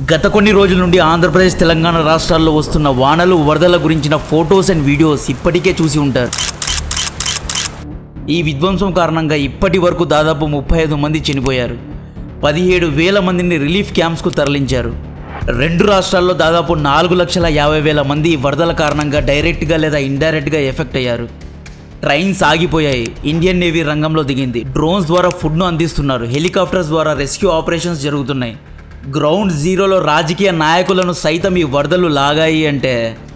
గత కొన్ని రోజుల నుండి ఆంధ్రప్రదేశ్ తెలంగాణ రాష్ట్రాల్లో వస్తున్న వానలు వరదల గురించిన ఫొటోస్ అండ్ వీడియోస్ ఇప్పటికే చూసి ఉంటారు. ఈ విధ్వంసం కారణంగా ఇప్పటి వరకు దాదాపు 35 మంది చనిపోయారు. 17,000 మందిని రిలీఫ్ క్యాంప్స్కు తరలించారు. 2 రాష్ట్రాల్లో దాదాపు 4,50,000 మంది వరదల కారణంగా డైరెక్ట్గా లేదా ఇండైరెక్ట్గా ఎఫెక్ట్ అయ్యారు. ట్రైన్స్ ఆగిపోయాయి. ఇండియన్ నేవీ రంగంలో దిగింది. డ్రోన్స్ ద్వారా ఫుడ్ను అందిస్తున్నారు. హెలికాప్టర్స్ ద్వారా రెస్క్యూ ఆపరేషన్స్ జరుగుతున్నాయి. గ్రౌండ్ జీరోలో రాజకీయ నాయకులను సైతం ఈ వరదలు లాగాయి అంటే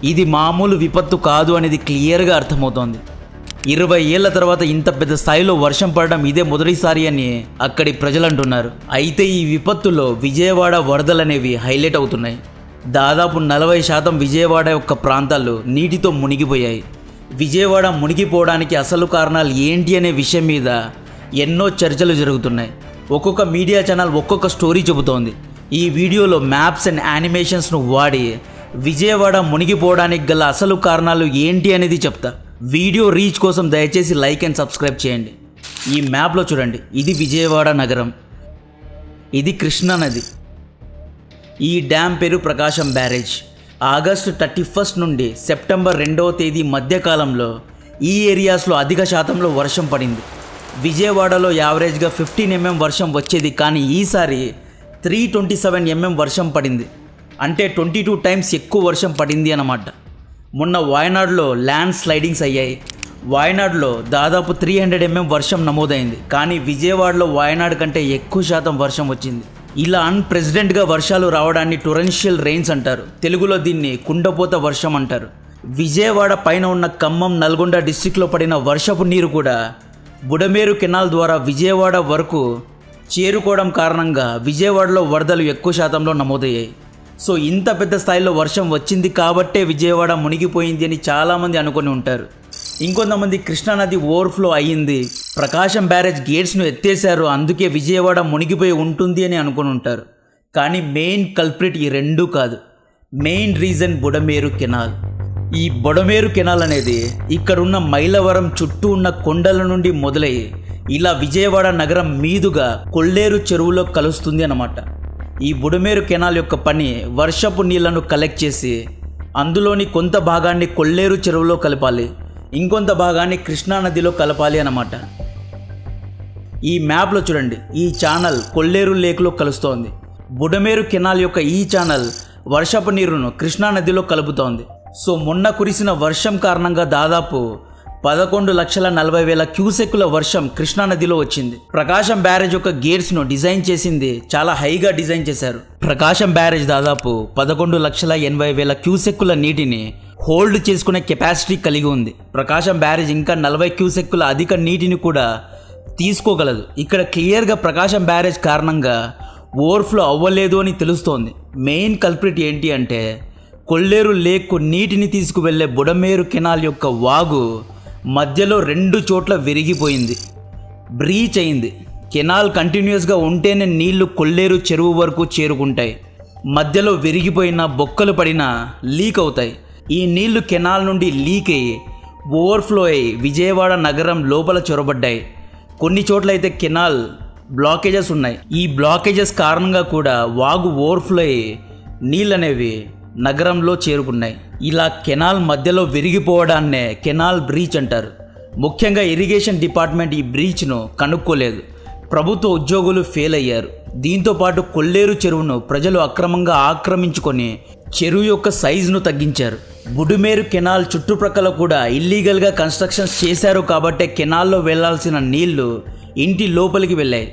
ఇది మామూలు విపత్తు కాదు అనేది క్లియర్గా అర్థమవుతోంది. 20 ఏళ్ల తర్వాత ఇంత పెద్ద స్థాయిలో వర్షం పడడం ఇదే మొదటిసారి అని అక్కడి ప్రజలు అంటున్నారు. అయితే ఈ విపత్తులో విజయవాడ వరదలనేవి హైలైట్ అవుతున్నాయి. దాదాపు 40% విజయవాడ యొక్క ప్రాంతాలు నీటితో మునిగిపోయాయి. విజయవాడ మునిగిపోవడానికి అసలు కారణాలు ఏంటి అనే విషయం మీద ఎన్నో చర్చలు జరుగుతున్నాయి. ఒక్కొక్క మీడియా ఛానల్ ఒక్కొక్క స్టోరీ చెబుతోంది. ఈ వీడియోలో మ్యాప్స్ అండ్ యానిమేషన్స్ను వాడి విజయవాడ మునిగిపోవడానికి గల అసలు కారణాలు ఏంటి అనేది చెప్తా. వీడియో రీచ్ కోసం దయచేసి లైక్ అండ్ సబ్స్క్రైబ్ చేయండి. ఈ మ్యాప్లో చూడండి, ఇది విజయవాడ నగరం, ఇది కృష్ణా నది. ఈ డ్యామ్ పేరు ప్రకాశం బ్యారేజ్. ఆగస్టు 31 నుండి సెప్టెంబర్ 2వ తేదీ మధ్యకాలంలో ఈ ఏరియాస్లో అధిక శాతంలో వర్షం పడింది. విజయవాడలో యావరేజ్గా 15 mm వర్షం వచ్చేది, కానీ ఈసారి 327 mm వర్షం పడింది. అంటే 22 టైమ్స్ ఎక్కువ వర్షం పడింది అన్నమాట. మొన్న వాయనాడులో ల్యాండ్ స్లైడింగ్స్ అయ్యాయి. వాయనాడులో దాదాపు 300 mm వర్షం నమోదైంది, కానీ విజయవాడలో వాయనాడు కంటే ఎక్కువ శాతం వర్షం వచ్చింది. ఇలా అన్ప్రెసిడెంట్గా వర్షాలు రావడాన్ని టొరెన్షియల్ రెయిన్స్ అంటారు. తెలుగులో దీన్ని కుండపోత వర్షం అంటారు. విజయవాడ పైన ఉన్న ఖమ్మం, నల్గొండ డిస్టిక్లో పడిన వర్షపు నీరు కూడా బుడమేరు కెనాల్ ద్వారా విజయవాడ వరకు చేరుకోవడం కారణంగా విజయవాడలో వరదలు ఎక్కువ శాతంలో నమోదయ్యాయి. సో ఇంత పెద్ద స్థాయిలో వర్షం వచ్చింది కాబట్టే విజయవాడ మునిగిపోయింది అని చాలామంది అనుకొని ఉంటారు. ఇంకొంతమంది కృష్ణానది ఓవర్ఫ్లో అయ్యింది, ప్రకాశం బ్యారేజ్ గేట్స్ను ఎత్తేసారు, అందుకే విజయవాడ మునిగిపోయి ఉంటుంది అని అనుకుని ఉంటారు. కానీ మెయిన్ కల్ప్రిట్ ఈ రెండూ కాదు. Main reason Budameru canal. ఈ బుడమేరు కెనాల్ అనేది ఇక్కడున్న మైలవరం చుట్టూ ఉన్న కొండల నుండి మొదలై ఇలా విజయవాడ నగరం మీదుగా కొల్లేరు చెరువులో కలుస్తుంది అన్నమాట. ఈ బుడమేరు కెనాల్ యొక్క పని వర్షపు నీళ్లను కలెక్ట్ చేసి అందులోని కొంత భాగాన్ని కొల్లేరు చెరువులో కలపాలి, ఇంకొంత భాగాన్ని కృష్ణానదిలో కలపాలి అన్నమాట. ఈ మ్యాప్లో చూడండి, ఈ ఛానల్ కొల్లేరు లేక్లో కలుస్తోంది. బుడమేరు కెనాల్ యొక్క ఈ ఛానల్ వర్షపు నీరును కృష్ణానదిలో కలుపుతోంది. సో మొన్న కురిసిన వర్షం కారణంగా దాదాపు 11,40,000 క్యూసెక్కుల వర్షం కృష్ణానదిలో వచ్చింది. ప్రకాశం బ్యారేజ్ యొక్క గేట్స్ను డిజైన్ చేసింది చాలా హైగా డిజైన్ చేశారు. ప్రకాశం బ్యారేజ్ దాదాపు 11,80,000 క్యూసెక్కుల నీటిని హోల్డ్ చేసుకునే కెపాసిటీ కలిగి ఉంది. ప్రకాశం బ్యారేజ్ ఇంకా 40 క్యూసెక్కుల అధిక నీటిని కూడా తీసుకోగలదు. ఇక్కడ క్లియర్గా ప్రకాశం బ్యారేజ్ కారణంగా ఓవర్ఫ్లో అవ్వలేదు అని తెలుస్తోంది. మెయిన్ కల్ప్రిట్ ఏంటి అంటే కొల్లేరు లేక్కు నీటిని తీసుకువెళ్లే బుడమేరు కెనాల్ యొక్క వాగు మధ్యలో 2 చోట్ల విరిగిపోయింది, బ్రీచ్ అయింది. కెనాల్ కంటిన్యూస్గా ఉంటేనే నీళ్లు కొల్లేరు చెరువు వరకు చేరుకుంటాయి. మధ్యలో విరిగిపోయిన బొక్కలు పడినా లీక్ అవుతాయి. ఈ నీళ్లు కెనాల్ నుండి లీక్ అయ్యి ఓవర్ఫ్లో అయ్యి విజయవాడ నగరం లోపల చొరబడ్డాయి. కొన్ని చోట్ల అయితే కెనాల్ బ్లాకేజెస్ ఉన్నాయి. ఈ బ్లాకేజెస్ కారణంగా కూడా వాగు ఓవర్ఫ్లో అయ్యి నీళ్ళనేవి నగరంలో చేరుకున్నాయి. ఇలా కెనాల్ మధ్యలో విరిగిపోవడాన్నే కెనాల్ బ్రీచ్ అంటారు. ముఖ్యంగా ఇరిగేషన్ డిపార్ట్మెంట్ ఈ బ్రీచ్ను కనుక్కోలేదు. ప్రభుత్వ ఉద్యోగులు ఫెయిల్ అయ్యారు. దీంతోపాటు కొల్లేరు చెరువును ప్రజలు అక్రమంగా ఆక్రమించుకొని చెరువు యొక్క సైజును తగ్గించారు. బుడమేరు కెనాల్ చుట్టుప్రక్కల కూడా ఇల్లీగల్గా కన్స్ట్రక్షన్స్ చేశారు కాబట్టే కెనాల్లో వెళ్లాల్సిన నీళ్లు ఇంటి లోపలికి వెళ్ళాయి,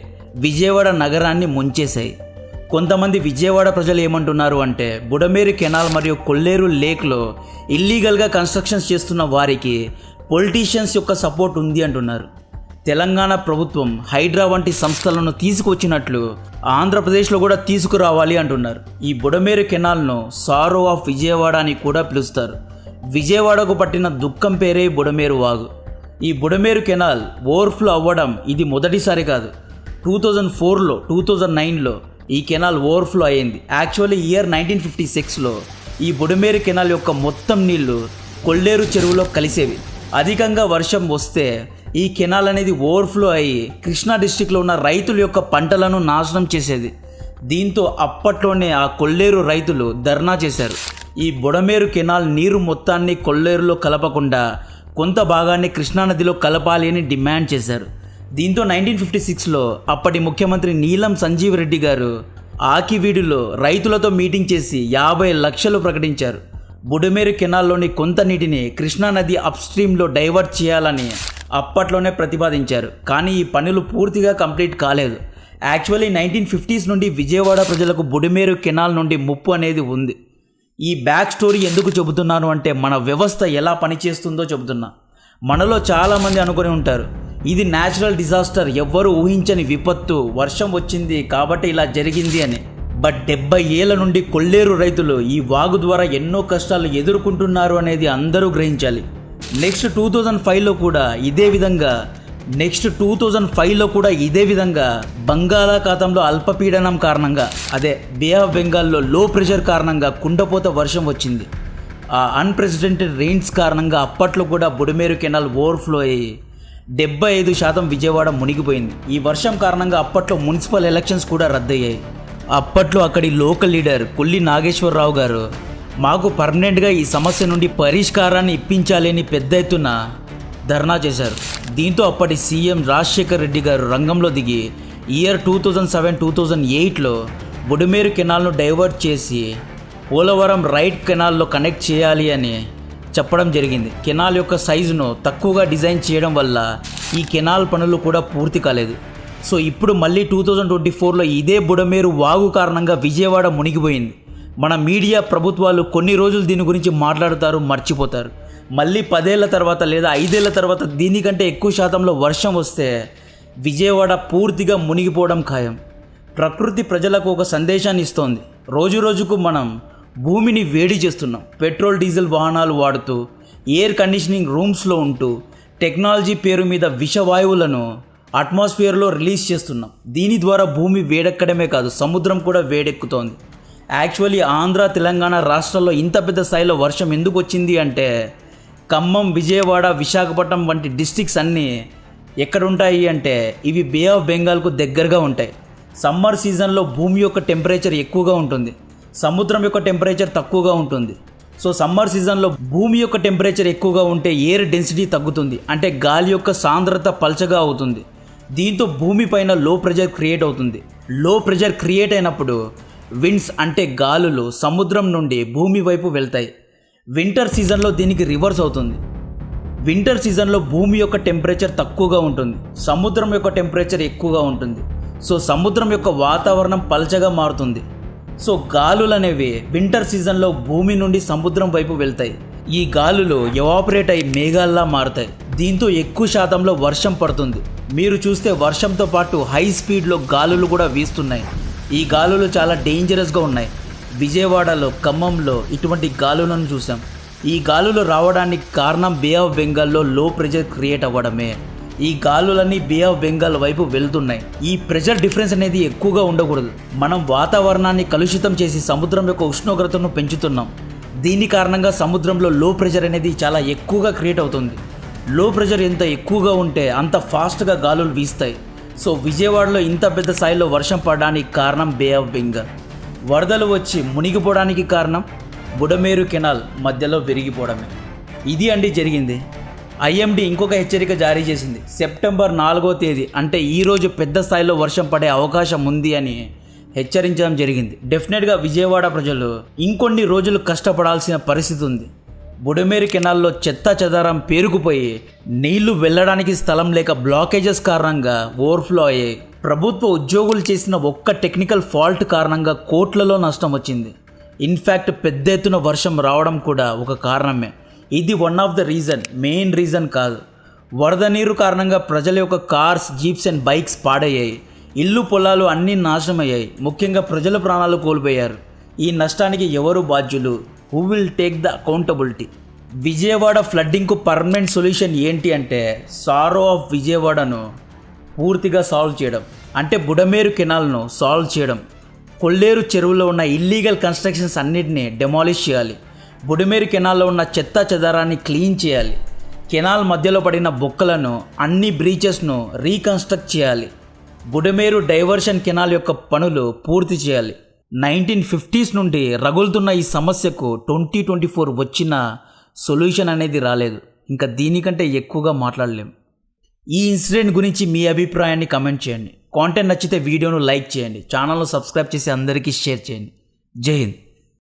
విజయవాడ నగరాన్ని ముంచేశాయి. కొంతమంది విజయవాడ ప్రజలు ఏమంటున్నారు అంటే బుడమేరు కెనాల్ మరియు కొల్లేరు లేక్లో ఇల్లీగల్గా కన్స్ట్రక్షన్స్ చేస్తున్న వారికి పొలిటీషియన్స్ యొక్క సపోర్ట్ ఉంది అంటున్నారు. తెలంగాణ ప్రభుత్వం హైడ్రా వంటి సంస్థలను తీసుకొచ్చినట్లు ఆంధ్రప్రదేశ్లో కూడా తీసుకురావాలి అంటున్నారు. ఈ బుడమేరు కెనాల్ను సారో ఆఫ్ విజయవాడ అని కూడా పిలుస్తారు. విజయవాడకు పట్టిన దుఃఖం పేరే బుడమేరు వాగు. ఈ బుడమేరు కెనాల్ ఓవర్ఫ్లో అవ్వడం ఇది మొదటిసారి కాదు. 2004లో 2009లో ఈ కెనాల్ ఓవర్ఫ్లో అయ్యింది. యాక్చువల్లీ ఇయర్ 1956లో ఈ బుడమేరు కెనాల్ యొక్క మొత్తం నీళ్లు కొల్లేరు చెరువులో కలిసేవి. అధికంగా వర్షం వస్తే ఈ కెనాల్ అనేది ఓవర్ఫ్లో అయ్యి కృష్ణా డిస్టిక్లో ఉన్న రైతుల యొక్క పంటలను నాశనం చేసేది. దీంతో అప్పట్లోనే ఆ కొల్లేరు రైతులు ధర్నా చేశారు. ఈ బుడమేరు కెనాల్ నీరు మొత్తాన్ని కొల్లేరులో కలపకుండా కొంత భాగాన్ని కృష్ణానదిలో కలపాలి అని డిమాండ్ చేశారు. దీంతో 1956లో అప్పటి ముఖ్యమంత్రి నీలం సంజీవ్ రెడ్డి గారు ఆకివీడులో రైతులతో మీటింగ్ చేసి 50 లక్షలు ప్రకటించారు. బుడమేరు కెనాల్లోని కొంత నీటిని కృష్ణానది అప్స్ట్రీమ్లో డైవర్ట్ చేయాలని అప్పట్లోనే ప్రతిపాదించారు. కానీ ఈ పనులు పూర్తిగా కంప్లీట్ కాలేదు. యాక్చువల్లీ 1950s నుండి విజయవాడ ప్రజలకు బుడమేరు కెనాల్ నుండి ముప్పు అనేది ఉంది. ఈ బ్యాక్ స్టోరీ ఎందుకు చెబుతున్నాను అంటే మన వ్యవస్థ ఎలా పనిచేస్తుందో చెబుతున్నా. మనలో చాలామంది అనుకుని ఉంటారు, ఇది న్యాచురల్ డిజాస్టర్, ఎవ్వరూ ఊహించని విపత్తు, వర్షం వచ్చింది కాబట్టి ఇలా జరిగింది అని. బట్ 70 ఏళ్ల నుండి కొల్లేరు రైతులు ఈ వాగు ద్వారా ఎన్నో కష్టాలు ఎదుర్కొంటున్నారు అనేది అందరూ గ్రహించాలి. నెక్స్ట్ 2005లో కూడా ఇదే విధంగా బంగాళాఖాతంలో అల్పపీడనం కారణంగా, అదే బే ఆఫ్ బెంగాల్లో లో ప్రెషర్ కారణంగా కుండపోత వర్షం వచ్చింది. ఆ అన్ప్రెసిడెంటెడ్ రెయిన్స్ కారణంగా అప్పట్లో కూడా బుడమేరు కెనాల్ ఓవర్ఫ్లో అయ్యి 75% విజయవాడ మునిగిపోయింది. ఈ వర్షం కారణంగా అప్పట్లో మున్సిపల్ ఎలక్షన్స్ కూడా రద్దయ్యాయి. అప్పట్లో అక్కడి లోకల్ లీడర్ కొల్లి నాగేశ్వరరావు గారు మాకు పర్మనెంట్గా ఈ సమస్య నుండి పరిష్కారాన్ని ఇప్పించాలి అని పెద్ద ఎత్తున ధర్నా చేశారు. దీంతో అప్పటి సీఎం రాజశేఖర్ రెడ్డి గారు రంగంలో దిగి ఇయర్ 2007-2008లో బుడమేరు కెనాల్ను డైవర్ట్ చేసి పోలవరం రైట్ కెనాల్లో కనెక్ట్ చేయాలి అని చెప్పడం జరిగింది. కెనాల్ యొక్క సైజును తక్కువగా డిజైన్ చేయడం వల్ల ఈ కెనాల్ పనులు కూడా పూర్తి కాలేదు. సో ఇప్పుడు మళ్ళీ 2024లో ఇదే బుడమేరు వాగు కారణంగా విజయవాడ మునిగిపోయింది. మన మీడియా, ప్రభుత్వాలు కొన్ని రోజులు దీని గురించి మాట్లాడతారు, మర్చిపోతారు. మళ్ళీ 10 ఏళ్ల తర్వాత లేదా 5 ఏళ్ల తర్వాత దీనికంటే ఎక్కువ శాతంలో వర్షం వస్తే విజయవాడ పూర్తిగా మునిగిపోవడం ఖాయం. ప్రకృతి ప్రజలకు ఒక సందేశాన్ని ఇస్తోంది. రోజు రోజుకు మనం భూమిని వేడి చేస్తున్నాం. పెట్రోల్, డీజిల్ వాహనాలు వాడుతూ, ఎయిర్ కండిషనింగ్ రూమ్స్లో ఉంటూ, టెక్నాలజీ పేరు మీద విషవాయువులను అట్మాస్ఫియర్లో రిలీజ్ చేస్తున్నాం. దీని ద్వారా భూమి వేడెక్కడమే కాదు, సముద్రం కూడా వేడెక్కుతోంది. యాక్చువల్లీ ఆంధ్ర, తెలంగాణ రాష్ట్రాల్లో ఇంత పెద్ద స్థాయిలో వర్షం ఎందుకు వచ్చింది అంటే ఖమ్మం, విజయవాడ, విశాఖపట్నం వంటి డిస్ట్రిక్ట్స్ అన్నీ ఎక్కడుంటాయి అంటే ఇవి బే ఆఫ్ బెంగాల్కు దగ్గరగా ఉంటాయి. సమ్మర్ సీజన్లో భూమి యొక్క టెంపరేచర్ ఎక్కువగా ఉంటుంది, సముద్రం యొక్క టెంపరేచర్ తక్కువగా ఉంటుంది. సో సమ్మర్ సీజన్లో భూమి యొక్క టెంపరేచర్ ఎక్కువగా ఉంటే ఎయిర్ డెన్సిటీ తగ్గుతుంది, అంటే గాలి యొక్క సాంద్రత పల్చగా అవుతుంది. దీంతో భూమి పైన లో ప్రెషర్ క్రియేట్ అవుతుంది. లో ప్రెషర్ క్రియేట్ అయినప్పుడు విండ్స్ అంటే గాలులు సముద్రం నుండి భూమి వైపు వెళ్తాయి. వింటర్ సీజన్లో దీనికి రివర్స్ అవుతుంది. వింటర్ సీజన్లో భూమి యొక్క టెంపరేచర్ తక్కువగా ఉంటుంది, సముద్రం యొక్క టెంపరేచర్ ఎక్కువగా ఉంటుంది. సో సముద్రం యొక్క వాతావరణం పల్చగా మారుతుంది. సో గాలులు అనేవి వింటర్ సీజన్లో భూమి నుండి సముద్రం వైపు వెళ్తాయి. ఈ గాలులు ఎవాపరేట్ అయి మేఘాల్లా మారుతాయి. దీంతో ఎక్కువ శాతంలో వర్షం పడుతుంది. మీరు చూస్తే వర్షంతో పాటు హై స్పీడ్లో గాలులు కూడా వీస్తున్నాయి. ఈ గాలులు చాలా డేంజరస్గా ఉన్నాయి. విజయవాడలో, ఖమ్మంలో ఇటువంటి గాలులను చూసాం. ఈ గాలులు రావడానికి కారణం బే ఆఫ్ బెంగాల్లో లో ప్రెషర్ క్రియేట్ అవ్వడమే. ఈ గాలులన్నీ బే ఆఫ్ బెంగాల్ వైపు వెళ్తున్నాయి. ఈ ప్రెషర్ డిఫరెన్స్ అనేది ఎక్కువగా ఉండకూడదు. మనం వాతావరణాన్ని కలుషితం చేసి సముద్రం యొక్క ఉష్ణోగ్రతను పెంచుతున్నాం. దీని కారణంగా సముద్రంలో లో ప్రెషర్ అనేది చాలా ఎక్కువగా క్రియేట్ అవుతుంది. లో ప్రెషర్ ఎంత ఎక్కువగా ఉంటే అంత ఫాస్ట్గా గాలులు వీస్తాయి. సో విజయవాడలో ఇంత పెద్ద స్థాయిలో వర్షం పడడానికి కారణం బే ఆఫ్ బెంగాల్. వరదలు వచ్చి మునిగిపోవడానికి కారణం బుడమేరు కెనాల్ మధ్యలో విరిగిపోవడమే. ఇది అండి జరిగింది. ఐఎండీ ఇంకొక హెచ్చరిక జారీ చేసింది. సెప్టెంబర్ 4వ తేదీ అంటే ఈరోజు పెద్ద స్థాయిలో వర్షం పడే అవకాశం ఉంది అని హెచ్చరించడం జరిగింది. డెఫినెట్గా విజయవాడ ప్రజలు ఇంకొన్ని రోజులు కష్టపడాల్సిన పరిస్థితి ఉంది. బుడమేరు కెనాల్లో చెత్త చెదారం పేరుకుపోయి నీళ్లు వెళ్ళడానికి స్థలం లేక బ్లాకేజెస్ కారణంగా ఓవర్ఫ్లో అయ్యాయి. ప్రభుత్వ ఉద్యోగులు చేసిన ఒక్క టెక్నికల్ ఫాల్ట్ కారణంగా కోట్లలో నష్టం వచ్చింది. ఇన్ఫ్యాక్ట్ పెద్ద ఎత్తున వర్షం రావడం కూడా ఒక కారణమే. ఇది one of the reason, main reason కాదు. వరద నీరు కారణంగా ప్రజల యొక్క కార్స్, జీప్స్ అండ్ బైక్స్ పాడయ్యాయి. ఇల్లు, పొలాలు అన్నీ నాశనమయ్యాయి. ముఖ్యంగా ప్రజల ప్రాణాలు కోల్పోయారు. ఈ నష్టానికి ఎవరు బాధ్యులు? Who will take the accountability? Vijayawada ఫ్లడ్డింగ్కు పర్మనెంట్ సొల్యూషన్ ఏంటి అంటే సారో ఆఫ్ విజయవాడను పూర్తిగా సాల్వ్ చేయడం, అంటే బుడమేరు కెనాల్ను సాల్వ్ చేయడం. కొల్లేరు చెరువులో ఉన్న ఇల్లీగల్ కన్స్ట్రక్షన్స్ అన్నిటినీ డెమాలిష్ చేయాలి. బుడమేరు కెనాల్లో ఉన్న చెత్త చెదారాన్ని క్లీన్ చేయాలి. కెనాల్ మధ్యలో పడిన బొక్కలను, అన్ని బ్రీచెస్ను రీకన్స్ట్రక్ట్ చేయాలి. బుడమేరు డైవర్షన్ కెనాల్ యొక్క పనులు పూర్తి చేయాలి. 1950s నుండి రగులుతున్న ఈ సమస్యకు 2024 వచ్చిన సొల్యూషన్ అనేది రాలేదు. ఇంకా దీనికంటే ఎక్కువగా మాట్లాడలేం. ఈ ఇన్సిడెంట్ గురించి మీ అభిప్రాయాన్ని కమెంట్ చేయండి. కాంటెంట్ నచ్చితే వీడియోను లైక్ చేయండి. ఛానల్ను సబ్స్క్రైబ్ చేసి అందరికీ షేర్ చేయండి. జై హింద్.